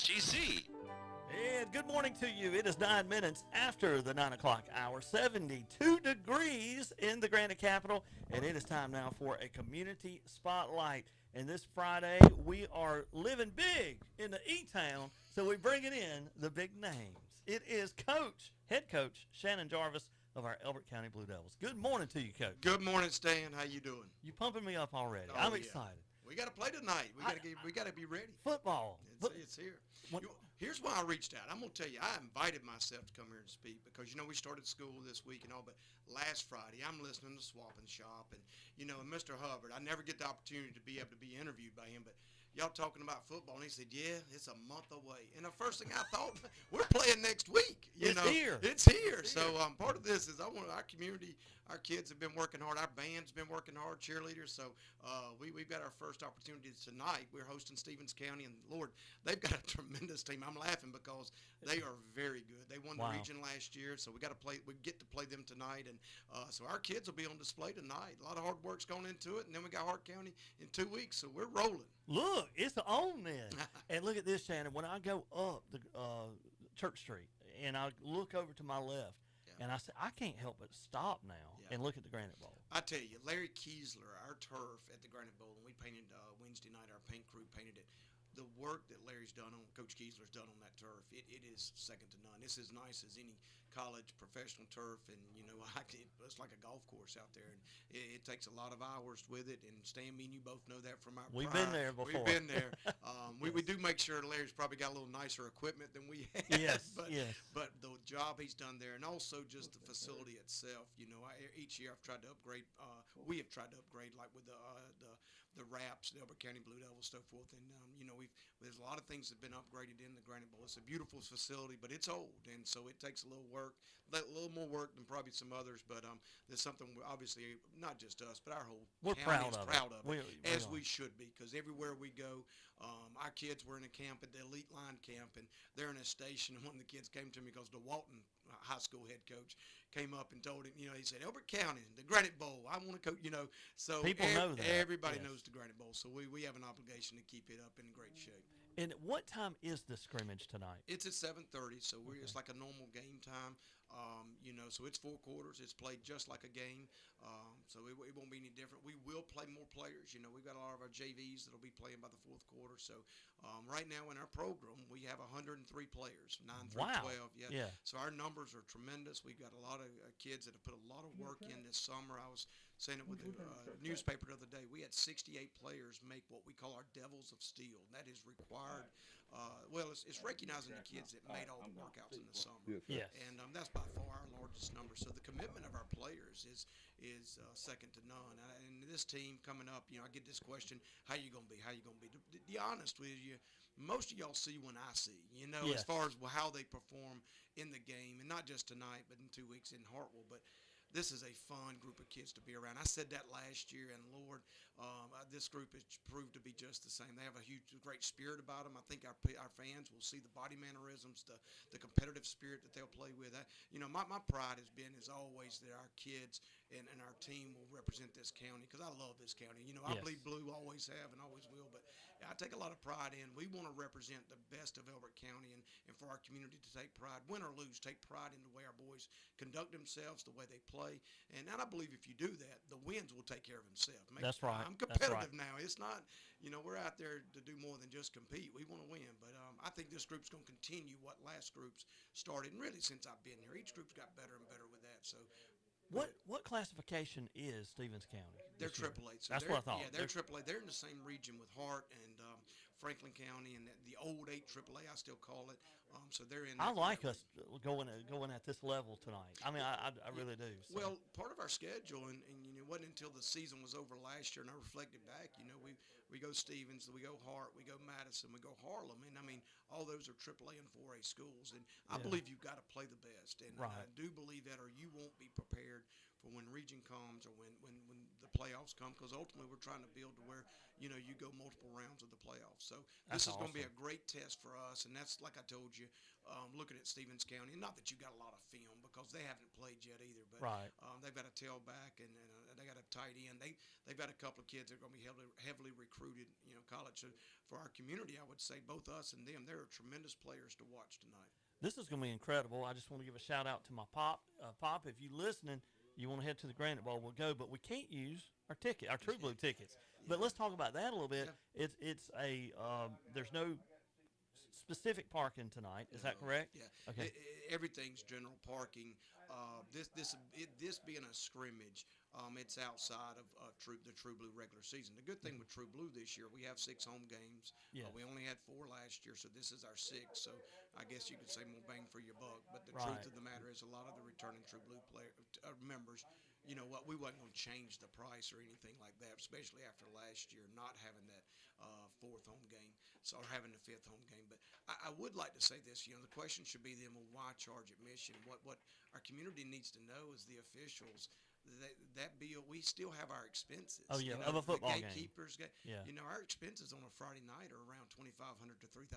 WSGC. And good morning to you. It is 9 minutes after the 9 o'clock hour, 72 degrees in the Granite Capital, and it is time now for a community spotlight. And this Friday, we are living big in the E-Town, so we're bringing in the big names. It is head coach Shannon Jarvis of our Elbert County Blue Devils. Good morning to you, Coach. Good morning, Stan. How you doing? You pumping me up already. Oh, I'm yeah. excited. We got to play tonight. We got to be ready. Football. It's here. Here's why I reached out. I'm going to tell you, I invited myself to come here and speak because, we started school this week and all, but last Friday I'm listening to Swap and Shop, and, and Mr. Hubbard, I never get the opportunity to be able to be interviewed by him, but y'all talking about football, and he said, yeah, it's a month away. And the first thing I thought, we're playing next week. It's here. It's here. So part of this is I want our community, our kids have been working hard. Our band's been working hard, cheerleaders. So we've got our first opportunity tonight. We're hosting Stevens County, and, Lord, they've got a tremendous team. I'm laughing because they are very good. They won the region last year, so we get to play them tonight. And so our kids will be on display tonight. A lot of hard work's going into it, and then we got Hart County in 2 weeks, so we're rolling. Look, it's on then. And look at this, Shannon. When I go up the Church Street and I look over to my left, and I say, I can't help but stop now and look at the Granite Bowl. I tell you, Larry Kiesler, our turf at the Granite Bowl, and we painted Wednesday night, our paint crew painted it. The work that Larry's done on, Coach Kiesler's done on that turf, it is second to none. It's as nice as any college professional turf, and it's like a golf course out there, and it takes a lot of hours with it. And Stan, me and you both know that from our We've pride. been there before. We've been there. We do make sure Larry's probably got a little nicer equipment than we have. Yes, but the job he's done there, and also just the facility itself. Each year I've tried to upgrade. We have tried to upgrade, like with the wraps, the Elbert County Blue Devils, so forth. And there's a lot of things that have been upgraded in the Granite Bowl. It's a beautiful facility, but it's old, and so it takes a little work, a little more work than probably some others. But there's something obviously not just us, but our whole county is proud of it, as we should be, because everywhere we go, our kids were in a camp at the Elite Line camp, and they're in a station. And one of the kids came to me because the Walton high school head coach came up and told him, he said, Elbert County, the Granite Bowl, I want to coach, so people know that. Everybody knows the Granite Bowl, so we have an obligation to keep it up in great shape. And what time is the scrimmage tonight? It's at 7:30, so it's like a normal game time. So it's 4 quarters. It's played just like a game, so it won't be any different. We will play more players. We've got a lot of our JVs that'll be playing by the 4th quarter. So right now in our program, we have 103 players, 9 through 12. Yeah. So our numbers are tremendous. We've got a lot of kids that have put a lot of work in this summer. I was saying it with the newspaper the other day. We had 68 players make what we call our Devils of Steel. That is required. It's recognizing the kids that made all the workouts in the summer. Yes. And that's by far our largest number. So the commitment of our players is second to none. And this team coming up, I get this question: How you gonna be? How you gonna be? To be honest with you, most of y'all see when I see. As far as how they perform in the game, and not just tonight, but in 2 weeks in Hartwell. But this is a fun group of kids to be around. I said that last year, and Lord, this group has proved to be just the same. They have a great spirit about them. I think our fans will see the body mannerisms, the competitive spirit that they'll play with. My pride is always that our kids and our team will represent this county, because I love this county. I bleed blue, always have and always will, but I take a lot of pride in. We want to represent the best of Elbert County, and for our community to take pride, win or lose, take pride in the way our boys conduct themselves, the way they play. And I believe if you do that, the wins will take care of themselves. That's right. I'm competitive now. It's not, we're out there to do more than just compete. We want to win. But I think this group's going to continue what last groups started, and really since I've been here. Each group's got better and better with that. So what classification is Stevens County? They're AAA. So that's what I thought. Yeah, they're AAA. They're in the same region with Hart and Franklin County, and the old 8 AAA, I still call it. So they're in. I like us going at this level tonight. I mean, I really do. So. Well, part of our schedule, and it wasn't until the season was over last year, and I reflected back. We go Stevens, we go Hart, we go Madison, we go Harlem, and I mean all those are AAA and 4A schools, and I believe you've got to play the best, and I do believe that, or you won't be prepared for when region comes or when the playoffs come, because ultimately we're trying to build to where you go multiple rounds of the playoffs. So this is going to be a great test for us, and that's like I told you. looking at Stevens County, and not that you got a lot of film because they haven't played yet either, but Right. they've got a tailback and they got a tight end. They've got a couple of kids that are going to be heavily recruited, college. So for our community, I would say both us and them, they're tremendous players to watch tonight. This is going to be incredible. I just want to give a shout out to my pop. Pop, if you're listening, you want to head to the Granite Bowl, we'll go. But we can't use our True Blue tickets. But let's talk about that a little bit. Yeah. It's there's no specific parking tonight. Is that correct? Yeah. Okay. Everything's general parking. This being a scrimmage, it's outside of the True Blue regular season. The good thing with True Blue this year, we have 6 home games. Yeah. We only had 4 last year, so this is our 6th. So I guess you could say more bang for your buck. But the truth of the matter is, a lot of the returning True Blue members, you know what, we wasn't going to change the price or anything like that, especially after last year not having that 4th home game, or having the 5th home game. But I would like to say this, the question should be then, well, why charge admission? What our community needs to know is the officials, that bill, we still have our expenses. Oh, yeah, of a football game. Gatekeepers, Yeah. Our expenses on a Friday night are around $2,500 to $3,000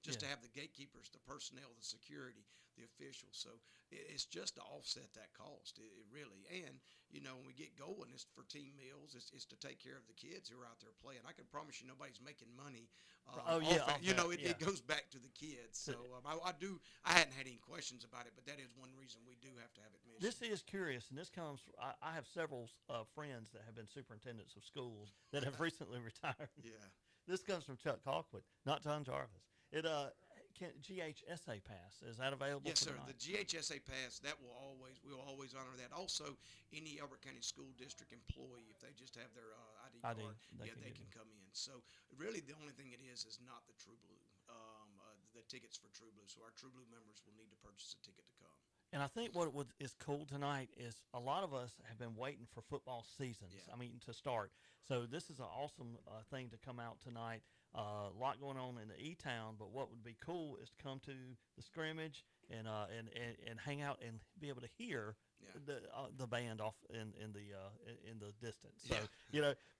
just to have the gatekeepers, the personnel, the security, the officials. So it's just to offset that cost. It really, and when we get going, it's for team meals. It's to take care of the kids who are out there playing. I can promise you, nobody's making money. It goes back to the kids. So I hadn't had any questions about it, but that is one reason we do have to have admission. This is curious, and this comes. I have several friends that have been superintendents of schools that have recently retired. Yeah. This comes from Chuck Colquitt, not John Jarvis. GHSA pass, is that available? Yes, sir. Tonight? The GHSA pass, we'll always honor that. Also, any Elbert County School District employee, if they just have their ID card, they can come in. So really, the only thing it is not the True Blue, the tickets for True Blue. So our True Blue members will need to purchase a ticket to come. And I think what is cool tonight is a lot of us have been waiting for football seasons. Yeah. To start. So this is an awesome thing to come out tonight. A lot going on in the E-Town, but what would be cool is to come to the scrimmage and hang out and be able to hear the band off in the distance. So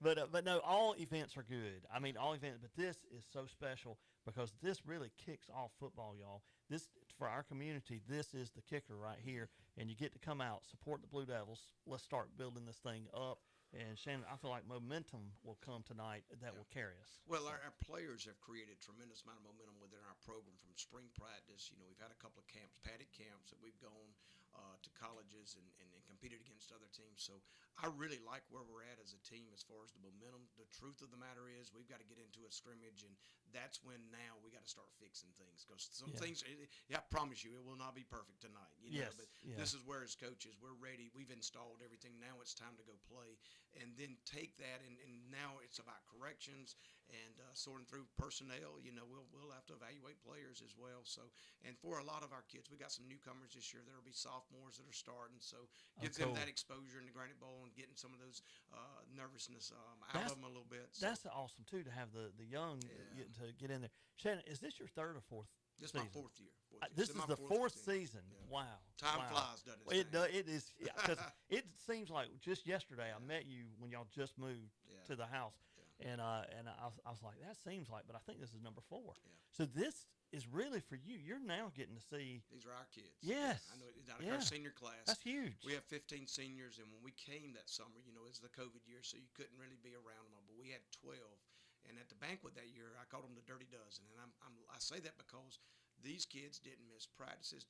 but no, all events are good. All events, but this is so special because this really kicks off football, y'all. This for our community. This is the kicker right here, and you get to come out, support the Blue Devils. Let's start building this thing up. And Shannon, I feel like momentum will come tonight that will carry us. Well, our players have created a tremendous amount of momentum within our program from spring practice. We've had a couple of camps, padded camps, that we've gone to colleges and competed against other teams. So I really like where we're at as a team as far as the momentum. The truth of the matter is we've got to get into a scrimmage, and that's when now we got to start fixing things because some things, I promise you, it will not be perfect tonight. But this is where as coaches, we're ready. We've installed everything. Now it's time to go play, and then take that, and now it's about corrections and sorting through personnel. We'll have to evaluate players as well. So, and for a lot of our kids, we got some newcomers this year. There'll be sophomores that are starting, so gives them that exposure in the Granite Bowl and getting some of those nervousness out of them a little bit. So. That's awesome too to have the young to get in there. Shannon, is this your 3rd or 4th? This is my 4th year. This is the 4th season. Yeah. Wow. Time flies, doesn't it? It is. Because it seems like just yesterday I met you when y'all just moved to the house. And I was like, that seems like, but I think this is number 4. Yeah. So this is really for you. You're now getting to see. These are our kids. Yes. I know. Our senior class. That's huge. We have 15 seniors, and when we came that summer, it was the COVID year, so you couldn't really be around them. But we had 12, and at the banquet that year, I called them the Dirty Dozen, and I say that because these kids didn't miss practices.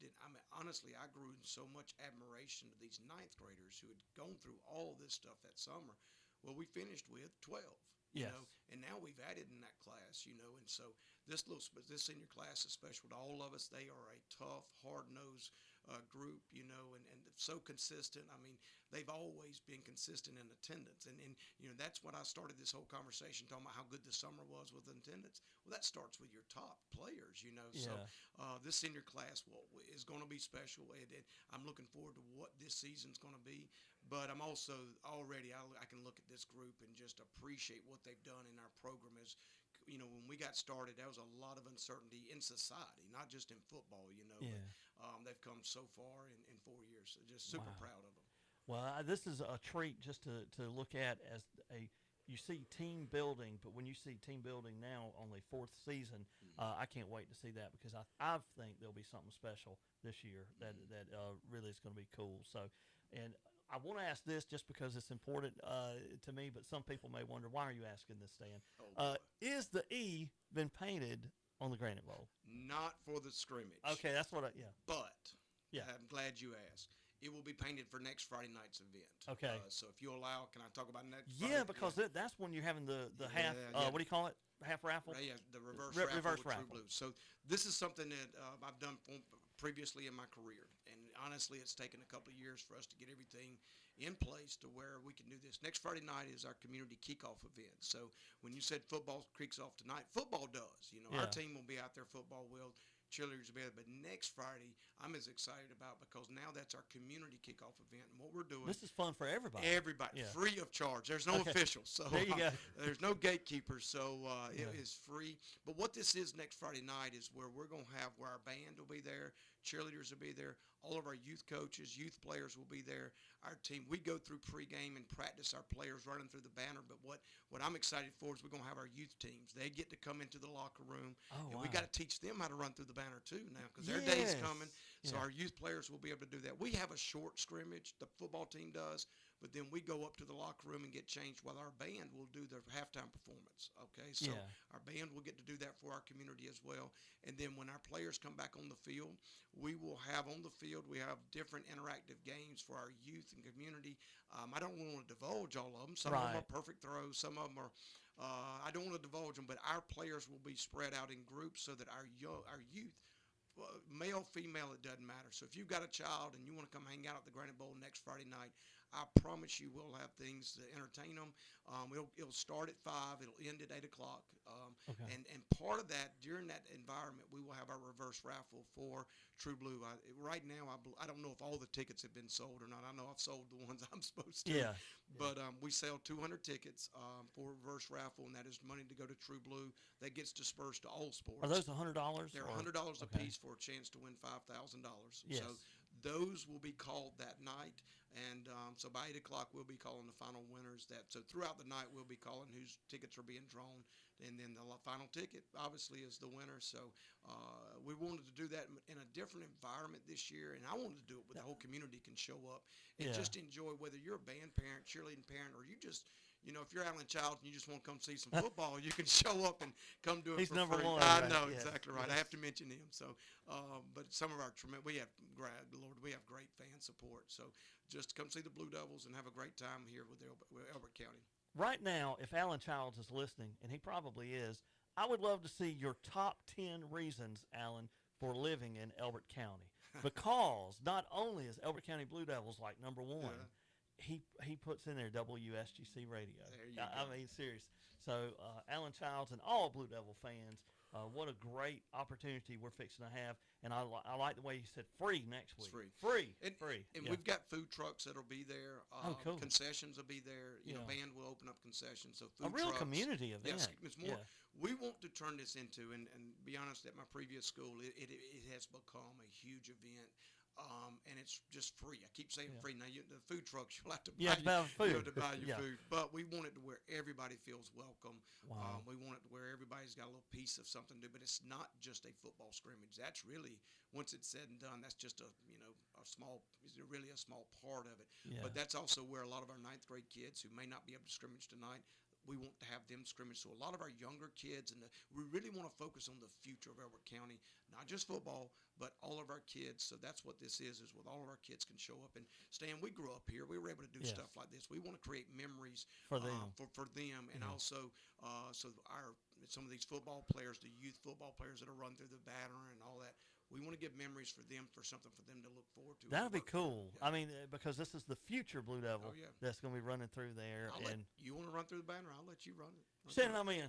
Honestly, I grew in so much admiration to these 9th graders who had gone through all this stuff that summer. Well, we finished with 12. And now we've added in that class, and so this senior class is special to all of us. They are a tough, hard-nosed group, and so consistent. They've always been consistent in attendance, and that's what I started this whole conversation talking about how good the summer was with attendance. Well, that starts with your top players, So this senior class is going to be special, and I'm looking forward to what this season's going to be. But I'm also already I can look at this group and just appreciate what they've done in our program. As when we got started, there was a lot of uncertainty in society, not just in football. But they've come so far in 4 years. So just super proud of them. Well, this is a treat just to look at as a you see team building, but when you see team building now on the 4th season, I can't wait to see that because I think there'll be something special this year that really is going to be cool. So, and I want to ask this just because it's important to me, but some people may wonder, why are you asking this, Stan? Is the E been painted on the Granite Bowl? Not for the scrimmage. Okay, that's what But yeah. I'm glad you asked. It will be painted for next Friday night's event. Okay. So if you allow, can I talk about next Yeah, Friday? because that's when you're having the half, what do you call it? Half raffle? Yeah, the reverse reverse raffle raffle. with True Blue. So this is something that I've done previously in my career. And honestly, it's taken a couple of years for us to get everything in place to where we can do this. Next Friday night is our community kickoff event. So when you said football kicks off tonight, football does. Our team will be out there, football will. Cheerleaders will be there. But next Friday, I'm as excited about because now that's our community kickoff event. And what we're doing. This is fun for everybody. Everybody. Free of charge. There's no officials. So there you go. There's no gatekeepers. So it is free. But what this is next Friday night is where we're going to have where our band will be there. Cheerleaders will be there. All of our youth coaches, youth players will be there. Our team, we go through pregame and practice our players running through the banner. But what I'm excited for is we're going to have our youth teams. They get to come into the locker room. And we got to teach them how to run through the banner too now because their day's coming. So our youth players will be able to do that. We have a short scrimmage, the football team does, but then we go up to the locker room and get changed while our band will do their halftime performance. Okay, so our band will get to do that for our community as well. And then when our players come back on the field, we will have on the field, we have different interactive games for our youth and community. I don't want to divulge all of them. Some of them are perfect throws. Some of them are, I don't want to divulge them, but our players will be spread out in groups so that our youth, male, female, it doesn't matter. So if you've got a child and you want to come hang out at the Granite Bowl next Friday night, I promise you we'll have things to entertain them. It'll start at 5. It'll end at 8 o'clock. And part of that, during that environment, we will have our reverse raffle for True Blue. Right now, I don't know if all the tickets have been sold or not. I know I've sold the ones I'm supposed to. But we sell 200 tickets for reverse raffle, and that is money to go to True Blue. That gets dispersed to all sports. Are those $100? They're $100 a piece for a chance to win $5,000. Yes. So those will be called that night. And so by 8 o'clock, we'll be calling the final winners. So throughout the night, we'll be calling whose tickets are being drawn. And then the final ticket, obviously, is the winner. So we wanted to do that in a different environment this year. And I wanted to do it where the whole community can show up and just enjoy, whether you're a band parent, cheerleading parent, or you just – if you're Alan Childs and you just want to come see some football, you can show up and come do it He's for number free. one. I know, yes. exactly right. Yes. I have to mention him. So, but some of our we have great fan support. So just come see the Blue Devils and have a great time here with Elbert County. Right now, if Alan Childs is listening, and he probably is, I would love to see your top 10 reasons, Alan, for living in Elbert County. Because not only is Elbert County Blue Devils like number one, he puts in there WSGC radio. There you go. I mean, serious. So Alan Childs and all Blue Devil fans, what a great opportunity we're fixing to have. And I like the way you said free next week. It's free. And we've got food trucks that'll be there. Cool. Concessions will be there. Band will open up concessions. So food a real trucks. Community event. Yes, it's more. We want to turn this into, and be honest, at my previous school, it has become a huge event. And it's just free. I keep saying free. Now, the food trucks, you'll have to buy, food. To buy your food. But we want it to where everybody feels welcome. Wow. We want it to where everybody's got a little piece of something to do. But it's not just a football scrimmage. That's really, once it's said and done, that's just a small part of it. Yeah. But that's also where a lot of our ninth grade kids who may not be able to scrimmage tonight, we want to have them scrimmage. So a lot of our younger kids, and we really want to focus on the future of Elbert County, not just football, but all of our kids. So that's what this is with all of our kids can show up. And Stan, we grew up here. We were able to do stuff like this. We want to create memories for them, and also some of these football players, the youth football players that are run through the banner and all that. We want to give memories for them, for something for them to look forward to. That would be cool. Yeah. I mean, because this is the future Blue Devil that's going to be running through there. You want to run through the banner? I'll let you run it. Shannon, I'm in.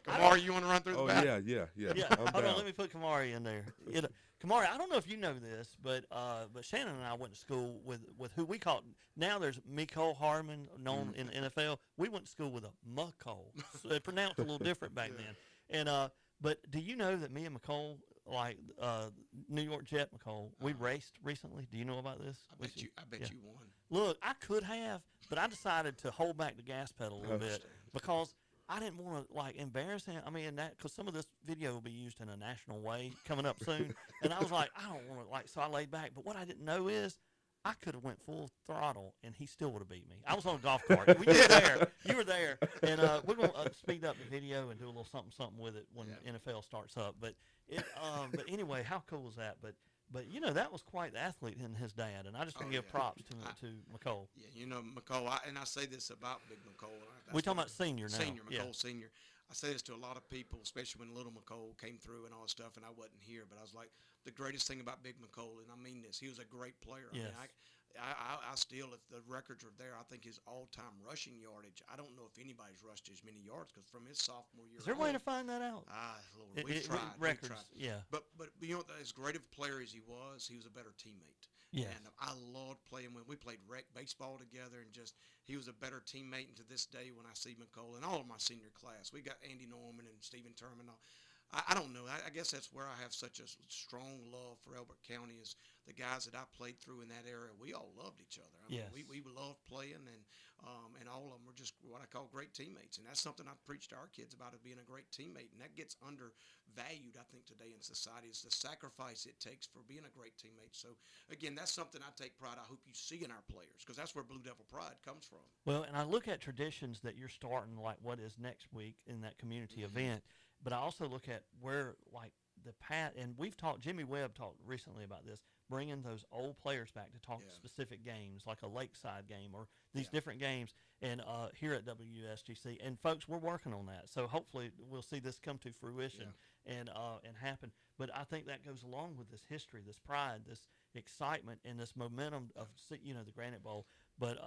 Kamari, you want to run through the banner? Yeah. Hold on, let me put Kamari in there. Kamari, I don't know if you know this, but Shannon and I went to school with who we call now. There's Mecole Hardman, known in the NFL. We went to school with a Mucole. So it pronounced a little different back then. And but do you know that me and Mecole like New York Jet McCole. We raced recently. Do you know about this? I bet you won. Look, I could have, but I decided to hold back the gas pedal a little bit because I didn't want to like embarrass him. I mean, because some of this video will be used in a national way coming up soon, and I was like, I don't want to like. So I laid back. But what I didn't know is I could have went full throttle, and he still would have beat me. I was on a golf cart. You were there. You were there, and we're gonna speed up the video and do a little something with it when NFL starts up. But but anyway, how cool is that? But you know, that was quite the athlete in his dad, and I just want to give props to McCole. Yeah, you know, McCole, and I say this about Big McCole. We're talking about senior now. Senior, McCole Senior. I say this to a lot of people, especially when little McCole came through and all this stuff, and I wasn't here. But I was like, the greatest thing about Big McCole, and I mean this, he was a great player. Yes. I mean, I still, if the records are there, I think his all-time rushing yardage. I don't know if anybody's rushed as many yards because from his sophomore year. Is there a way to find that out? Lord, we've tried. Records, yeah. But you know, as great of a player as he was a better teammate. Yes. And I loved playing when we played rec baseball together, and just he was a better teammate. And to this day, when I see McCole and all of my senior class, we got Andy Norman and Stephen Terman. I don't know. I guess that's where I have such a strong love for Elbert County is the guys that I played through in that era. We all loved each other. I mean, we loved playing, and all of them were just what I call great teammates. And that's something I preach to our kids about, it being a great teammate. And that gets undervalued, I think, today in society, is the sacrifice it takes for being a great teammate. So, again, that's something I take pride. I hope you see in our players, because that's where Blue Devil pride comes from. Well, and I look at traditions that you're starting, like what is next week in that community event. But I also look at where, like, and we've talked, Jimmy Webb talked recently about this, bringing those old players back to talk specific games, like a Lakeside game or these different games, and here at WSGC. And, folks, we're working on that. So hopefully we'll see this come to fruition and happen. But I think that goes along with this history, this pride, this excitement, and this momentum of, you know, the Granite Bowl. But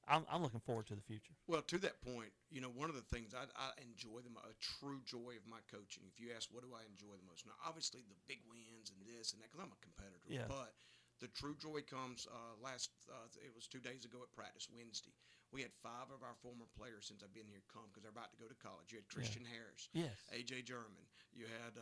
I'm looking forward to the future. Well, to that point, you know, one of the things I enjoy, a true joy of my coaching, if you ask what do I enjoy the most, now, obviously the big wins and this and that, because I'm a competitor, but the true joy comes it was 2 days ago at practice, Wednesday. We had 5 of our former players since I've been here come because they're about to go to college. You had Christian Harris, A.J. German. You had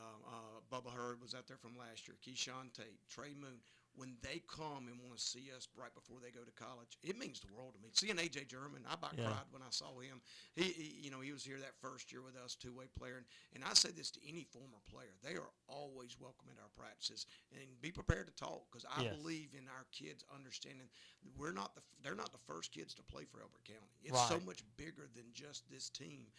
Bubba Hurd was out there from last year, Keyshawn Tate, Trey Moon. When they come and want to see us right before they go to college, it means the world to me. Seeing A.J. German, I about cried when I saw him. He was here that first year with us, two-way player. And I say this to any former player. They are always welcome at our practices. And be prepared to talk, because I believe in our kids understanding they're not the first kids to play for Elbert County. It's so much bigger than just this team.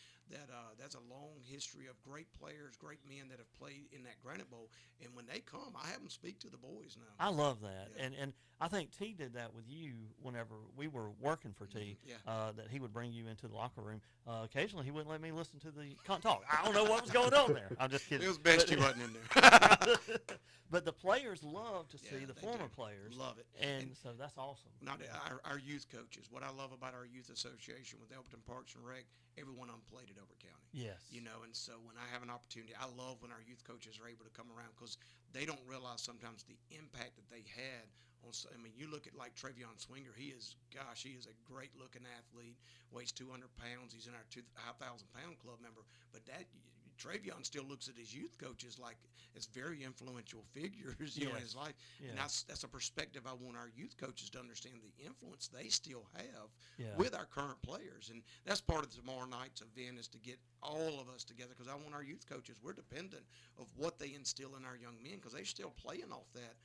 That's a long history of great players, great men that have played in that Granite Bowl. And when they come, I have them speak to the boys now. I love that. And I think T did that with you whenever we were working for T, that he would bring you into the locker room. Occasionally he wouldn't let me listen to the talk. I don't know what was going on there. I'm just kidding. It was best you wasn't in there. But the players love to see the former players. Love it. And so that's awesome. Not our youth coaches. What I love about our youth association with Elberton Parks and Rec, everyone played at Elbert County. Yes. You know, and so when I have an opportunity, I love when our youth coaches are able to come around, because they don't realize sometimes the impact that they had on. I mean, you look at like Travion Swinger. He is a great looking athlete. Weighs 200 pounds. He's in our 2,000-pound club member. But Travion still looks at his youth coaches like as very influential figures, in his life. Yes. And that's a perspective I want our youth coaches to understand, the influence they still have with our current players. And that's part of tomorrow night's event, is to get all of us together, because I want our youth coaches, we're dependent of what they instill in our young men, because they're still playing off that,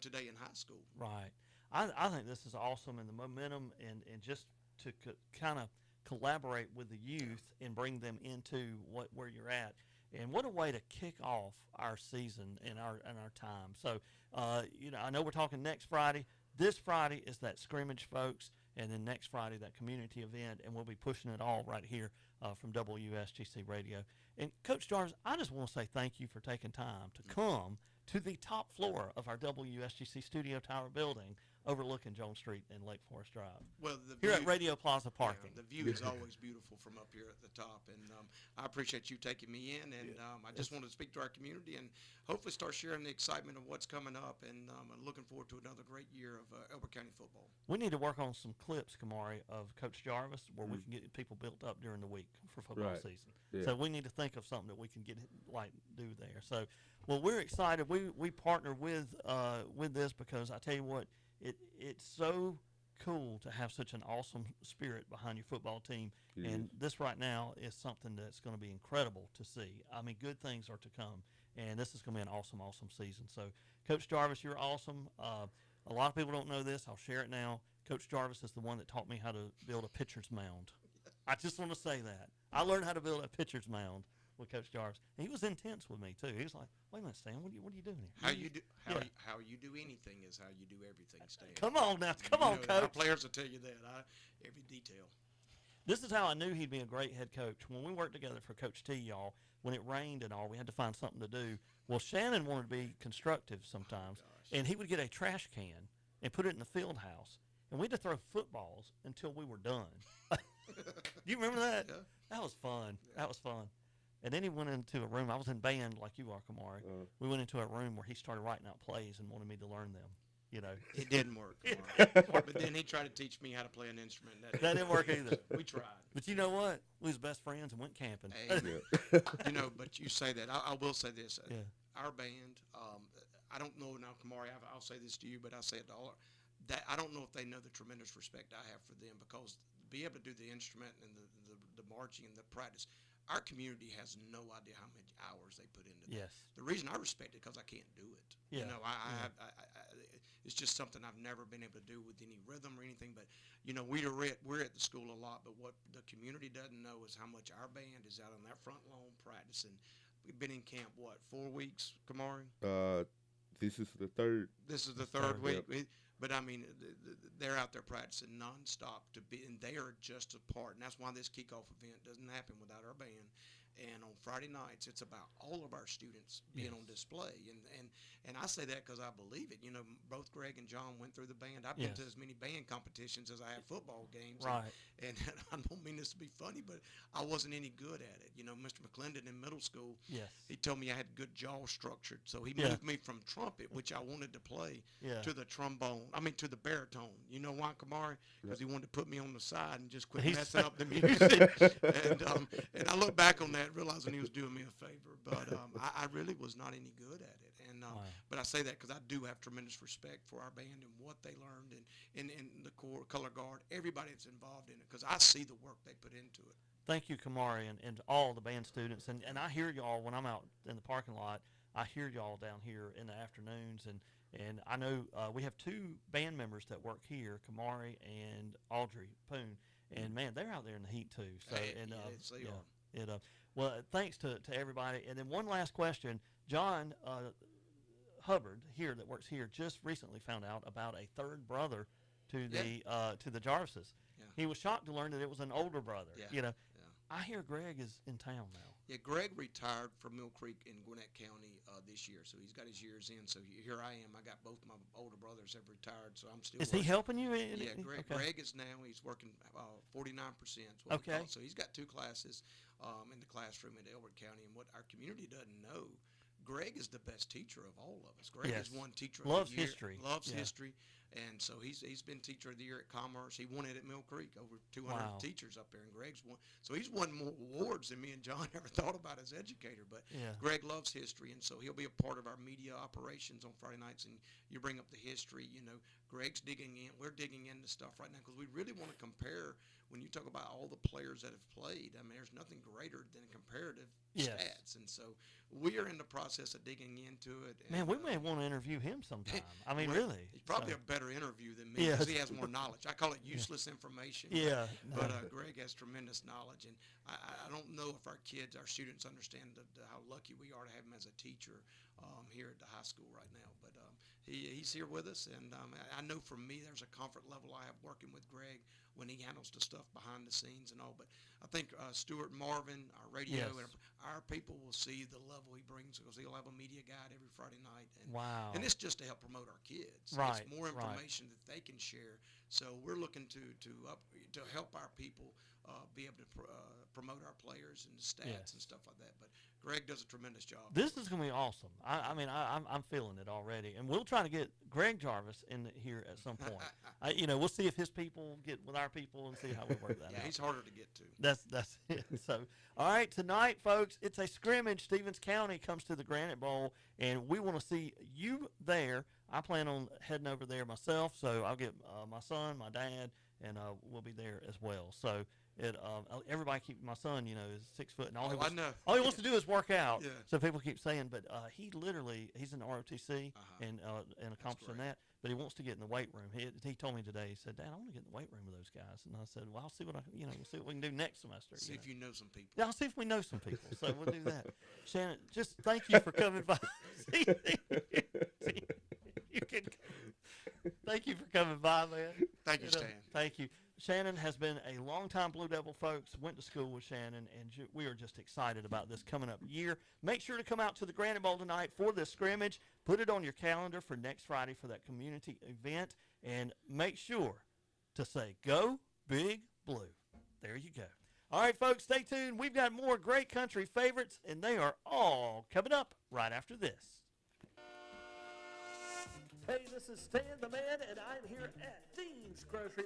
today in high school. Right. I think this is awesome, and the momentum and just to kind of collaborate with the youth and bring them into where you're at. And what a way to kick off our season and our time. So, I know we're talking next Friday. This Friday is that scrimmage, folks, and then next Friday that community event, and we'll be pushing it all right here from WSGC Radio. And, Coach Jarvis, I just want to say thank you for taking time to come to the top floor of our WSGC Studio Tower building overlooking Jones Street and Lake Forest Drive. Well, here at Radio Plaza Parking. The view is always beautiful from up here at the top, and I appreciate you taking me in, and I just wanted to speak to our community and hopefully start sharing the excitement of what's coming up, and I'm looking forward to another great year of Elbert County football. We need to work on some clips, Kamari, of Coach Jarvis where we can get people built up during the week for football season. Yeah. So we need to think think of something that we can do there. So, well, we're excited. We partner with this because I tell you what, it's so cool to have such an awesome spirit behind your football team. It And is. this right now is something that's going to be incredible to see. I mean, good things are to come, and this is going to be an awesome, awesome season. So, Coach Jarvis, you're awesome. A lot of people don't know this. I'll share it now. Coach Jarvis is the one that taught me how to build a pitcher's mound. I just want to say that. I learned how to build a pitcher's mound with Coach Jarvis. And he was intense with me, too. He was like, wait a minute, Stan, what are you doing here? How you do Yeah. how you do anything is how you do everything, Stan. Come on now. Come You on, know that. Our Coach. players will tell you that. Every detail. This is how I knew he'd be a great head coach. When we worked together for Coach T, y'all, when it rained and all, we had to find something to do. Well, Shannon wanted to be constructive sometimes, and he would get a trash can and put it in the field house, and we had to throw footballs until we were done. Do you remember that? Yeah. That was fun. That was fun. And then he went into a room. I was in band like you are, Kamari. We went into a room where he started writing out plays and wanted me to learn them. You know, It didn't work. But then he tried to teach me how to play an instrument. that didn't work either. We tried. But you know what? We was best friends and went camping. Hey, Yeah. but you say that. I will say this. Yeah. Our band, I don't know now, Kamari, I'll say this to you, but I say it to all. That I don't know if they know the tremendous respect I have for them, because to be able to do the instrument and the marching and the practice, our community has no idea how many hours they put into that. Yes. The reason I respect it because I can't do it. Yeah. You know, it's just something I've never been able to do with any rhythm or anything. But you know, we're at the school a lot. But what the community doesn't know is how much our band is out on that front lawn practicing. We've been in camp 4 weeks, Kamari? This is the third. This is the third week. Yep. But I mean, they're out there practicing nonstop and they are just a part. And that's why this kickoff event doesn't happen without our band. And on Friday nights, it's about all of our students being on display. And I say that because I believe it. You know, both Greg and John went through the band. I've been to as many band competitions as I have football games. Right. And I don't mean this to be funny, but I wasn't any good at it. You know, Mr. McClendon in middle school, Yes. he told me I had good jaw structured. So he Yeah. moved me from trumpet, which I wanted to play, Yeah. to the to the baritone. You know why, Kamari? Because he wanted to put me on the side and just quit He's- messing up the music. And I look back on that realizing he was doing me a favor. But I really was not any good at it. And Wow. But I say that because I do have tremendous respect for our band and what they learned and the core color guard, everybody that's involved in it, because I see the work they put into it. Thank you, Kamari, and all the band students. And I hear y'all when I'm out in the parking lot. I hear y'all down here in the afternoons. And I know we have two band members that work here, Kamari and Audrey Poon. And, man, they're out there in the heat, too. So, Yes, they are. Well, thanks to everybody. And then one last question. John Hubbard here that works here just recently found out about a third brother to the Jarvises. Yeah. He was shocked to learn that it was an older brother. Yeah. You know, Yeah. I hear Greg is in town now. Yeah, Greg retired from Mill Creek in Gwinnett County this year, so he's got his years in. So here I am. I got both my older brothers have retired, so I'm still. Is he helping you? Yeah, Greg. Okay. Greg is now. He's working 49%. Okay. So he's got 2 classes in the classroom at Elbert County, and what our community doesn't know. Greg is the best teacher of all of us. Greg Yes. is one teacher Loves of the year. history. Loves Yeah. history. And so he's been teacher of the year at Commerce. He won it at Mill Creek, over 200 Wow. teachers up there, and Greg's won. So he's won more awards than me and John ever thought about as educator. But Yeah. Greg loves history, and so he'll be a part of our media operations on Friday nights. And you bring up the history, you know, Greg's digging in. We're digging into stuff right now because we really want to compare. When you talk about all the players that have played, I mean, there's nothing greater than comparative Yes. stats. And so we are in the process of digging into it. And, Man, we may want to interview him sometime. I mean, well, really. He's probably So, a better interview than me Yeah. because he has more knowledge. I call it useless information. Yeah. But Greg has tremendous knowledge, and I don't know if our kids, our students, understand how lucky we are to have him as a teacher here at the high school right now. But he's here with us, and I know for me there's a comfort level I have working with Greg when he handles the stuff behind the scenes and all. But I think Stuart Marvin, our radio, Yes. and our people will see the level he brings because he'll have a media guide every Friday night. And, Wow. And it's just to help promote our kids. Right, It's more right. information that they can share. So we're looking to help our people be able to promote our players and stats Yes. and stuff like that. But Greg does a tremendous job. This is going to be awesome. I mean, I'm feeling it already, and we'll try to get Greg Jarvis in here at some point. We'll see if his people get with our people and see how we work that Yeah, out. he's harder to get to. That's it. So, all right, tonight, folks, it's a scrimmage. Stevens County comes to the Granite Bowl, and we want to see you there. I plan on heading over there myself, so I'll get my son, my dad, and we'll be there as well. So everybody my son, is 6 foot, and all I know. all he wants to do is work out. Yeah. So people keep saying, but he's in the ROTC and accomplishing great. that. But he wants to get in the weight room. He told me today. He said, "Dad, I want to get in the weight room with those guys." And I said, "Well, I'll see what we'll see what we can do next semester." See if you know some people. Yeah, I'll see if we know some people. So we'll do that. Shannon, just thank you for coming by. Thank you for coming by, man. Thank you, Stan. Thank you. Shannon has been a longtime Blue Devil, folks. Went to school with Shannon, and we are just excited about this coming up year. Make sure to come out to the Granite Bowl tonight for this scrimmage. Put it on your calendar for next Friday for that community event, and make sure to say, "Go Big Blue." There you go. All right, folks, stay tuned. We've got more great country favorites, and they are all coming up right after this. Hey, this is Stan the Man, and I'm here at Dean's Grocery